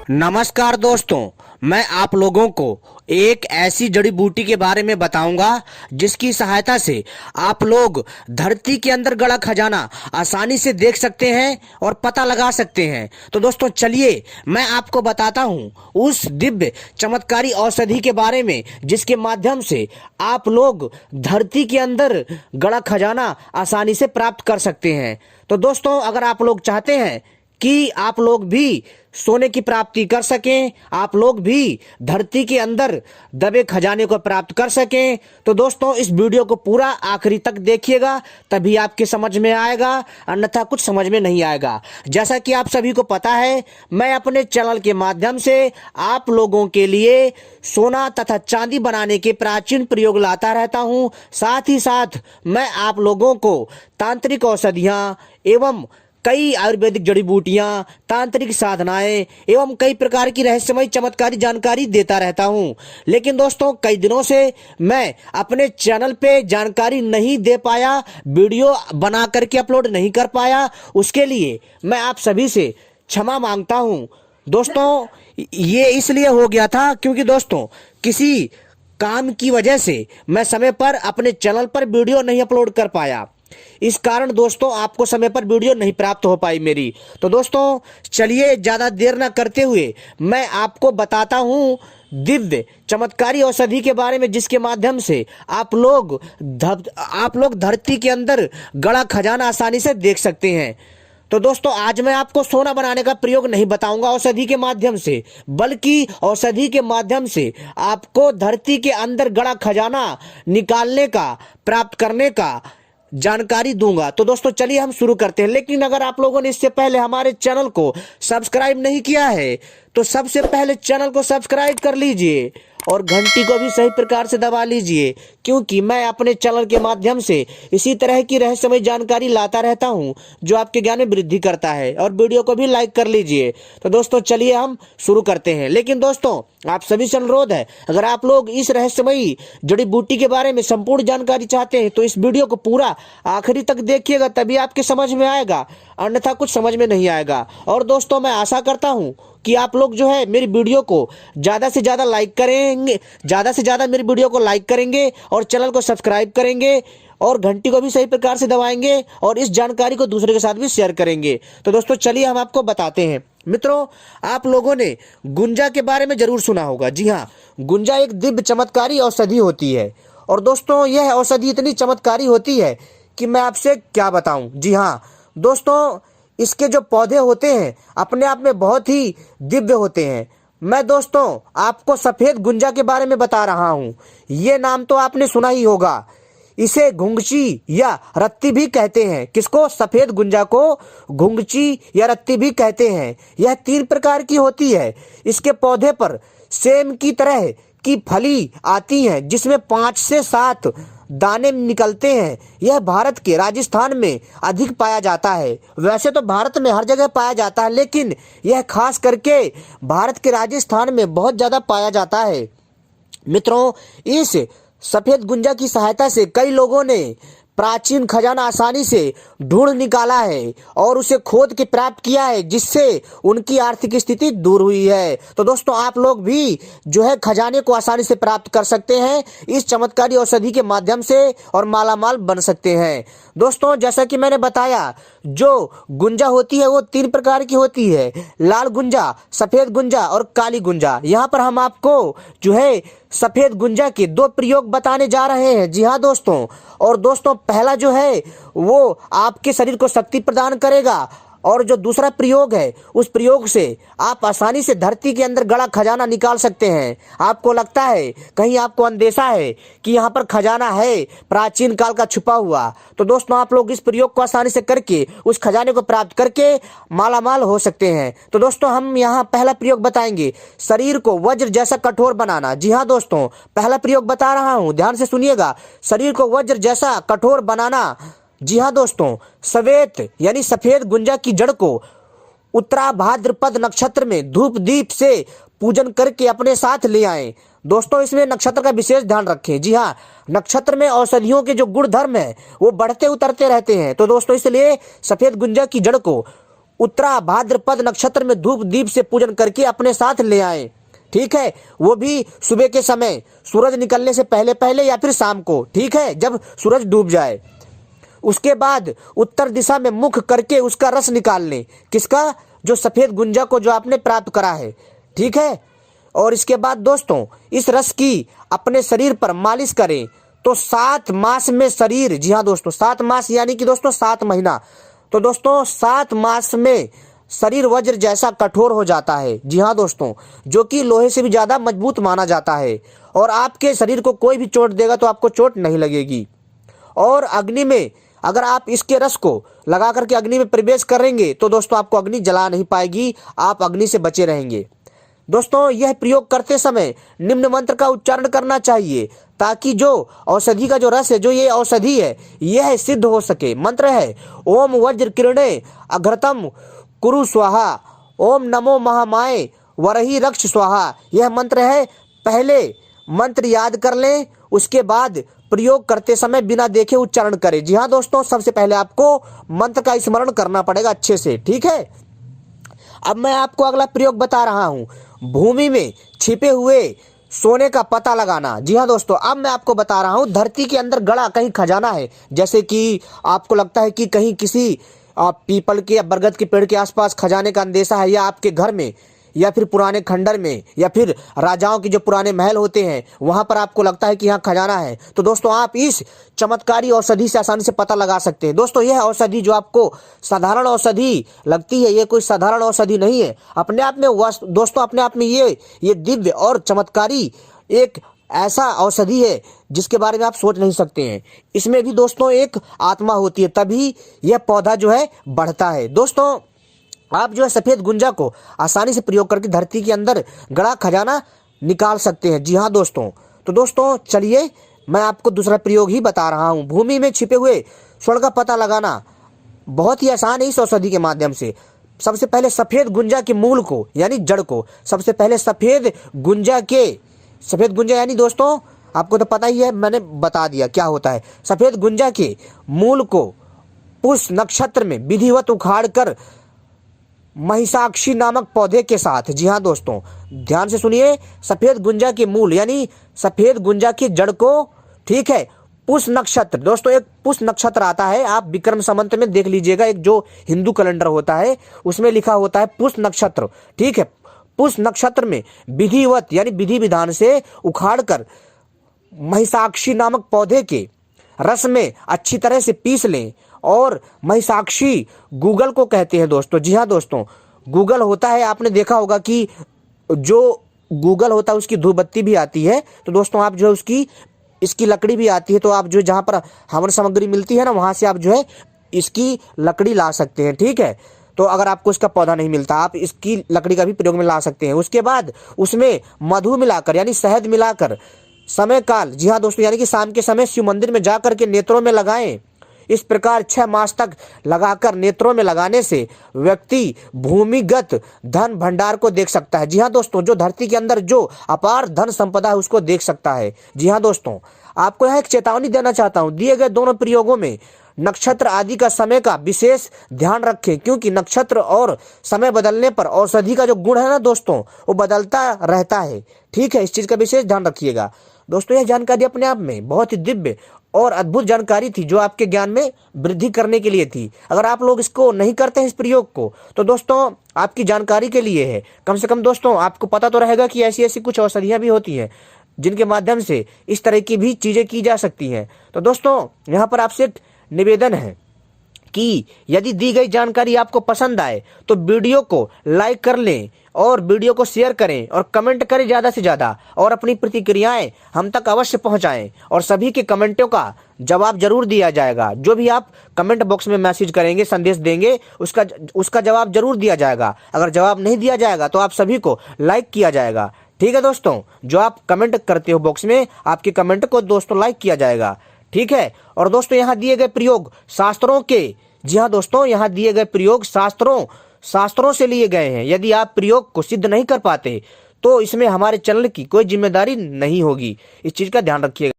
नमस्कार दोस्तों, मैं आप लोगों को एक ऐसी जड़ी बूटी के बारे में बताऊंगा जिसकी सहायता से आप लोग धरती के अंदर गड़ा खजाना आसानी से देख सकते हैं और पता लगा सकते हैं। तो दोस्तों चलिए मैं आपको बताता हूं उस दिव्य चमत्कारी औषधि के बारे में जिसके माध्यम से आप लोग धरती के अंदर गड़ा खजाना आसानी से प्राप्त कर सकते हैं। तो दोस्तों अगर आप लोग चाहते हैं कि आप लोग भी सोने की प्राप्ति कर सकें, आप लोग भी धरती के अंदर दबे खजाने को प्राप्त कर सकें, तो दोस्तों इस वीडियो को पूरा आखिरी तक देखिएगा, तभी आपके समझ में आएगा, अन्यथा कुछ समझ में नहीं आएगा। जैसा कि आप सभी को पता है, मैं अपने चैनल के माध्यम से आप लोगों के लिए सोना तथा चांदी बनाने के प्राचीन प्रयोग लाता रहता हूं। साथ ही साथ मैं आप लोगों को तांत्रिक औषधियां एवं कई आयुर्वेदिक जड़ी बूटियां, तांत्रिक साधनाएं एवं कई प्रकार की रहस्यमय चमत्कारी जानकारी देता रहता हूं। लेकिन दोस्तों कई दिनों से मैं अपने चैनल पे जानकारी नहीं दे पाया, वीडियो बना करके अपलोड नहीं कर पाया। उसके लिए मैं आप सभी से क्षमा मांगता हूं। दोस्तों ये इसलिए हो गया था क्योंकि दोस्तों किसी काम की वजह से मैं समय पर अपने चैनल पर वीडियो नहीं अपलोड कर पाया। इस कारण दोस्तों आपको समय पर वीडियो नहीं प्राप्त हो पाई मेरी। तो दोस्तों चलिए ज्यादा देर न करते हुए मैं आपको बताता हूं दिव्य चमत्कारी औषधि के बारे में जिसके माध्यम से आप लोग धरती के अंदर गड़ा खजाना आसानी से देख सकते हैं। तो दोस्तों आज मैं आपको सोना बनाने का प्रयोग नहीं बताऊंगा औषधि के माध्यम से, बल्कि औषधि के माध्यम से आपको धरती के अंदर गड़ा खजाना निकालने का, प्राप्त करने का जानकारी दूंगा। तो दोस्तों चलिए हम शुरू करते हैं। लेकिन अगर आप लोगों ने इससे पहले हमारे चैनल को सब्सक्राइब नहीं किया है तो सबसे पहले चैनल को सब्सक्राइब कर लीजिए और घंटी को भी सही प्रकार से दबा लीजिए, क्योंकि मैं अपने चैनल के माध्यम से इसी तरह की रहस्यमय जानकारी लाता रहता हूं जो आपके ज्ञान में वृद्धि करता है। और वीडियो को भी लाइक कर लीजिए। तो दोस्तों चलिए हम शुरू करते हैं। लेकिन दोस्तों आप सभी से अनुरोध है, अगर आप लोग इस रहस्यमयी जड़ी बूटी के बारे में संपूर्ण जानकारी चाहते हैं तो इस वीडियो को पूरा आखिरी तक देखिएगा, तभी आपके समझ में आएगा, अन्यथा कुछ समझ में नहीं आएगा। और दोस्तों मैं आशा करता हूं कि आप लोग जो है मेरी वीडियो को ज्यादा से ज्यादा लाइक करेंगे, ज्यादा से ज्यादा मेरी वीडियो को लाइक करेंगे और चैनल को सब्सक्राइब करेंगे और घंटी को भी सही प्रकार से दबाएंगे और इस जानकारी को दूसरे के साथ भी शेयर करेंगे। तो दोस्तों चलिए हम आपको बताते हैं। मित्रों आप लोगों ने गुंजा के बारे में जरूर सुना होगा। जी हाँ, गुंजा एक दिव्य चमत्कारी औषधि होती है। और दोस्तों यह औषधि इतनी चमत्कारी होती है कि मैं आपसे क्या बताऊं। जी हाँ दोस्तों, इसके जो पौधे होते हैं अपने आप में बहुत ही दिव्य होते हैं। मैं दोस्तों आपको सफेद गुंजा के बारे में बता रहा हूं। ये नाम तो आपने सुना ही होगा। इसे घुंघची या रत्ती भी कहते हैं। किसको? सफेद गुंजा को घुंघची या रत्ती भी कहते हैं। यह 3 प्रकार की होती है। इसके पौधे पर सेम की तरह की फली आती हैं जिसमें 5 से 7 दाने निकलते हैं। यह भारत के राजस्थान में अधिक पाया जाता है। वैसे तो भारत में हर जगह पाया जाता है, लेकिन यह खास करके भारत के राजस्थान में बहुत ज्यादा पाया जाता है। मित्रों इस सफेद गुंजा की सहायता से कई लोगों ने प्राचीन खजाना आसानी से ढूंढ निकाला है और उसे खोद के प्राप्त किया है, जिससे उनकी आर्थिक स्थिति दूर हुई है। तो दोस्तों आप लोग भी जो है खजाने को आसानी से प्राप्त कर सकते हैं इस चमत्कारी औषधि के माध्यम से और मालामाल बन सकते हैं। दोस्तों जैसा कि मैंने बताया, जो गुंजा होती है वो 3 प्रकार की होती है, लाल गुंजा, सफेद गुंजा और काली गुंजा। यहाँ पर हम आपको जो है सफेद गुंजा के 2 प्रयोग बताने जा रहे हैं। जी हाँ दोस्तों, और दोस्तों पहला जो है वो आपके शरीर को शक्ति प्रदान करेगा और जो दूसरा प्रयोग है उस प्रयोग से आप आसानी से धरती के अंदर गड़ा खजाना निकाल सकते हैं। आपको लगता है, कहीं आपको अंदेशा है कि यहाँ पर खजाना है प्राचीन काल का छुपा हुआ, तो दोस्तों आप लोग इस प्रयोग को आसानी से करके उस खजाने को प्राप्त करके मालामाल हो सकते हैं। तो दोस्तों हम यहाँ पहला प्रयोग बताएंगे, शरीर को वज्र जैसा कठोर बनाना। जी हाँ दोस्तों, पहला प्रयोग बता रहा हूँ, ध्यान से सुनिएगा। शरीर को वज्र जैसा कठोर बनाना। जी हाँ दोस्तों, श्वेत यानी सफेद गुंजा की जड़ को उत्तरा भाद्रपद नक्षत्र में धूप दीप से पूजन करके अपने साथ ले आएं। दोस्तों इसमें नक्षत्र का विशेष ध्यान रखें। जी हाँ, नक्षत्र में औषधियों के जो गुण धर्म है वो बढ़ते उतरते रहते हैं। तो दोस्तों इसलिए सफेद गुंजा की जड़ को उत्तरा भाद्रपद नक्षत्र में धूप दीप से पूजन करके अपने साथ ले आए। ठीक है, वो भी सुबह के समय सूरज निकलने से पहले पहले या फिर शाम को, ठीक है, जब सूरज डूब जाए। उसके बाद उत्तर दिशा में मुख करके उसका रस निकाल लें। किसका? जो सफेद गुंजा को जो आपने प्राप्त करा है। ठीक है, और इसके बाद दोस्तों इस रस की अपने शरीर पर मालिश करें तो 7 मास में शरीर, जी हाँ दोस्तों 7 मास यानी कि दोस्तों 7 महीना, तो दोस्तों 7 मास में शरीर वज्र जैसा कठोर हो जाता है। जी हाँ दोस्तों, जो कि लोहे से भी ज्यादा मजबूत माना जाता है, और आपके शरीर को कोई भी चोट देगा तो आपको चोट नहीं लगेगी। और अग्नि में अगर आप इसके रस को लगा करके अग्नि में प्रवेश करेंगे तो दोस्तों आपको अग्नि जला नहीं पाएगी, आप अग्नि से बचे रहेंगे। दोस्तों यह प्रयोग करते समय निम्न मंत्र का उच्चारण करना चाहिए ताकि जो औषधि का जो रस है, जो ये औषधि है, यह सिद्ध हो सके। मंत्र है ओम वज्र किरणे अघ्रतम कुरु स्वाहा, ओम नमो महामाए वरही रक्ष स्वाहा। यह मंत्र है, पहले मंत्र याद कर लें, उसके बाद प्रयोग करते समय बिना देखे उच्चारण करें। जी हाँ दोस्तों, सबसे पहले आपको मंत्र का स्मरण करना पड़ेगा अच्छे से। ठीक है, अब मैं आपको अगला प्रयोग बता रहा हूं, भूमि में छिपे हुए सोने का पता लगाना। जी हाँ दोस्तों, अब मैं आपको बता रहा हूं, धरती के अंदर गड़ा कहीं खजाना है, जैसे कि आपको लगता है कि कहीं किसी पीपल के या बरगद के पेड़ के आसपास खजाने का अंदेशा है, या आपके घर में, या फिर पुराने खंडर में, या फिर राजाओं के जो पुराने महल होते हैं वहां पर आपको लगता है कि यहाँ खजाना है, तो दोस्तों आप इस चमत्कारी औषधि से आसानी से पता लगा सकते हैं। दोस्तों यह औषधि जो आपको साधारण औषधि लगती है, ये कोई साधारण औषधि नहीं है। अपने आप में दोस्तों अपने आप में ये दिव्य और चमत्कारी एक ऐसा औषधि है जिसके बारे में आप सोच नहीं सकते हैं। इसमें भी दोस्तों एक आत्मा होती है, तभी यह पौधा जो है बढ़ता है। दोस्तों आप जो है सफेद गुंजा को आसानी से प्रयोग करके धरती के अंदर गड़ा खजाना निकाल सकते हैं। जी हाँ दोस्तों, तो दोस्तों चलिए मैं आपको दूसरा प्रयोग ही बता रहा हूँ। भूमि में छिपे हुए स्वर्ण का पता लगाना बहुत ही आसान है इस औषधि के माध्यम से। सबसे पहले सफेद गुंजा के मूल को यानी जड़ को, सबसे पहले सफेद गुंजा यानी दोस्तों आपको तो पता ही है, मैंने बता दिया क्या होता है। सफेद गुंजा के मूल को पुष नक्षत्र में विधिवत उखाड़ कर महिषाक्षी नामक पौधे के साथ, जी हाँ दोस्तों ध्यान से सुनिए, सफेद गुंजा के मूल यानी सफेद गुंजा की जड़ को, ठीक है, पुष नक्षत्र, दोस्तों एक पुष नक्षत्र आता है, आप विक्रम संवत में देख लीजिएगा, एक जो हिंदू कैलेंडर होता है उसमें लिखा होता है पुष नक्षत्र। ठीक है, पुष नक्षत्र में विधिवत यानी विधि विधान से उखाड़ कर महिषाक्षी नामक पौधे के रस में अच्छी तरह से पीस लें। और महिषाक्षी गूगल को कहते हैं दोस्तों। जी हाँ दोस्तों, गूगल होता है, आपने देखा होगा कि जो गूगल होता है उसकी धूप बत्ती भी आती है, तो दोस्तों आप जो है इसकी लकड़ी भी आती है, तो आप जो जहाँ पर हवन सामग्री मिलती है ना, वहाँ से आप जो है इसकी लकड़ी ला सकते हैं। ठीक है, तो अगर आपको इसका पौधा नहीं मिलता, आप इसकी लकड़ी का भी प्रयोग में ला सकते हैं। उसके बाद उसमें मधु मिलाकर यानी शहद मिलाकर समय काल, जी हाँ दोस्तों, यानी कि शाम के समय शिव मंदिर में जाकर के नेत्रों में लगाएं। इस प्रकार 6 मास तक लगाकर नेत्रों में लगाने से व्यक्ति भूमिगत धन भंडार को देख सकता है। जी हाँ दोस्तों, जो धरती के अंदर जो अपार धन संपदा है उसको देख सकता है। जी हाँ दोस्तों, आपको यहाँ एक चेतावनी देना चाहता हूँ, दिए गए दोनों प्रयोगों में नक्षत्र आदि का समय का विशेष ध्यान रखें, क्योंकि नक्षत्र और समय बदलने पर औषधि का जो गुण है ना दोस्तों, वो बदलता रहता है। ठीक है, इस चीज का विशेष ध्यान रखिएगा। दोस्तों यह जानकारी अपने आप में बहुत ही दिव्य और अद्भुत जानकारी थी, जो आपके ज्ञान में वृद्धि करने के लिए थी। अगर आप लोग इसको नहीं करते हैं इस प्रयोग को, तो दोस्तों आपकी जानकारी के लिए है। कम से कम दोस्तों आपको पता तो रहेगा कि ऐसी ऐसी कुछ औषधियां भी होती हैं जिनके माध्यम से इस तरह की भी चीजें की जा सकती हैं। तो दोस्तों यहाँ पर आपसे निवेदन है कि यदि दी गई जानकारी आपको पसंद आए तो वीडियो को लाइक कर लें और वीडियो को शेयर करें और कमेंट करें ज़्यादा से ज़्यादा, और अपनी प्रतिक्रियाएं हम तक अवश्य पहुंचाएं, और सभी के कमेंटों का जवाब जरूर दिया जाएगा। जो भी आप कमेंट बॉक्स में मैसेज करेंगे, संदेश देंगे, उसका जवाब जरूर दिया जाएगा। अगर जवाब नहीं दिया जाएगा तो आप सभी को लाइक किया जाएगा। ठीक है दोस्तों, जो आप कमेंट करते हो बॉक्स में, आपके कमेंट को दोस्तों लाइक किया जाएगा। ठीक है, और दोस्तों यहाँ दिए गए प्रयोग शास्त्रों के, जी हाँ दोस्तों, यहाँ दिए गए प्रयोग शास्त्रों से लिए गए हैं। यदि आप प्रयोग को सिद्ध नहीं कर पाते तो इसमें हमारे चैनल की कोई जिम्मेदारी नहीं होगी। इस चीज का ध्यान रखिएगा।